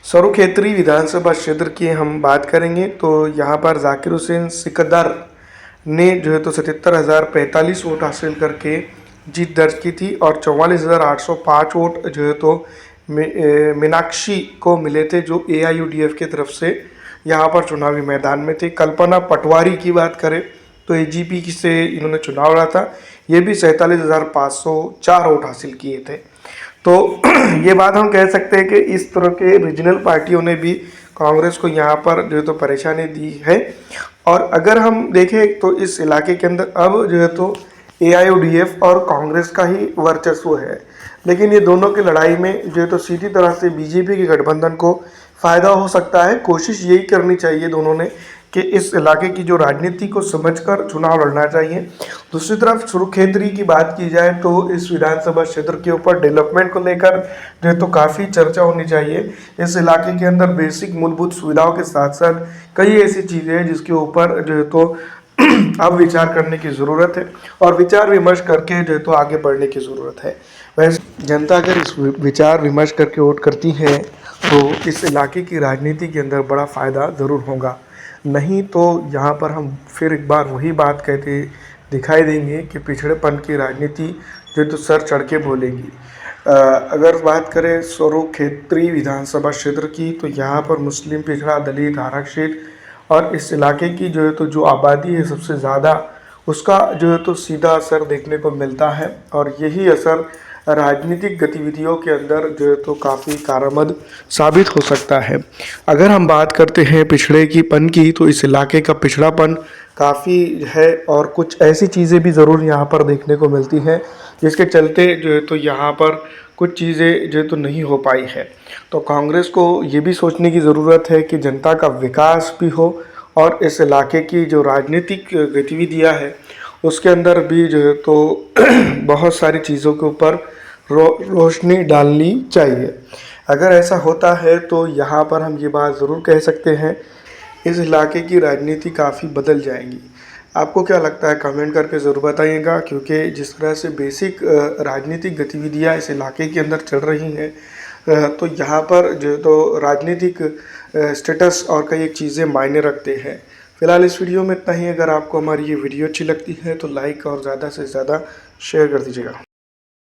सरुखेतरी विधानसभा क्षेत्र की हम बात करेंगे तो यहाँ पर जाकिर हुसैन सिकदर ने जो है तो 77,045 वोट हासिल करके जीत दर्ज की थी और 44,805 वोट जो है तो मीनाक्षी को मिले थे, जो AIUDF की तरफ से यहाँ पर चुनावी मैदान में थे। कल्पना पटवारी की बात करें तो AGP से इन्होंने चुनाव लड़ा था, ये भी 47,504 वोट हासिल किए थे। तो ये बात हम कह सकते हैं कि इस तरह के रीजनल पार्टियों ने भी कांग्रेस को यहाँ पर जो है तो परेशानी दी है। और अगर हम देखें तो इस इलाके के अंदर अब जो है तो AIUDF और कांग्रेस का ही वर्चस्व है, लेकिन ये दोनों की लड़ाई में जो है तो सीधी तरह से BJP के गठबंधन को फ़ायदा हो सकता है। कोशिश यही करनी चाहिए दोनों ने कि इस इलाके की जो राजनीति को समझकर चुनाव लड़ना चाहिए। दूसरी तरफ सुरुखेतरी की बात की जाए तो इस विधानसभा क्षेत्र के ऊपर डेवलपमेंट को लेकर जो है तो काफ़ी चर्चा होनी चाहिए। इस इलाके के अंदर बेसिक मूलभूत सुविधाओं के साथ साथ कई ऐसी चीज़ें हैं जिसके ऊपर जो है तो अब विचार करने की ज़रूरत है और विचार विमर्श करके जो है तो आगे बढ़ने की ज़रूरत है। वैसे जनता अगर इस विचार विमर्श करके वोट करती है तो इस इलाके की राजनीति के अंदर बड़ा फ़ायदा ज़रूर होगा, नहीं तो यहाँ पर हम फिर एक बार वही बात कहते दिखाई देंगे कि पिछड़ेपन की राजनीति जो तो सर चढ़ के बोलेगी। अगर बात करें सरुखेतरी विधानसभा क्षेत्र की तो यहाँ पर मुस्लिम, पिछड़ा, दलित, आरक्षित और इस इलाके की जो है तो जो आबादी है सबसे ज़्यादा, उसका जो है तो सीधा असर देखने को मिलता है और यही असर राजनीतिक गतिविधियों के अंदर जो है तो काफ़ी कारगर साबित हो सकता है। अगर हम बात करते हैं पिछड़ेपन की तो इस इलाके का पिछड़ापन काफ़ी है और कुछ ऐसी चीज़ें भी ज़रूर यहाँ पर देखने को मिलती हैं जिसके चलते जो है तो यहाँ पर कुछ चीज़ें जो है तो नहीं हो पाई है। तो कांग्रेस को ये भी सोचने की ज़रूरत है कि जनता का विकास भी हो और इस इलाके की जो राजनीतिक गतिविधियाँ है उसके अंदर भी जो है तो बहुत सारी चीज़ों के ऊपर रोशनी डालनी चाहिए। अगर ऐसा होता है तो यहाँ पर हम ये बात ज़रूर कह सकते हैं, इस इलाके की राजनीति काफ़ी बदल जाएगी। आपको क्या लगता है कमेंट करके ज़रूर बताइएगा, क्योंकि जिस तरह से बेसिक राजनीतिक गतिविधियाँ इस इलाके के अंदर चल रही हैं तो यहाँ पर जो तो राजनीतिक स्टेटस और कई एक चीज़ें मायने रखते हैं। फिलहाल इस वीडियो में इतना ही। अगर आपको हमारी ये वीडियो अच्छी लगती है तो लाइक और ज़्यादा से ज़्यादा शेयर कर दीजिएगा।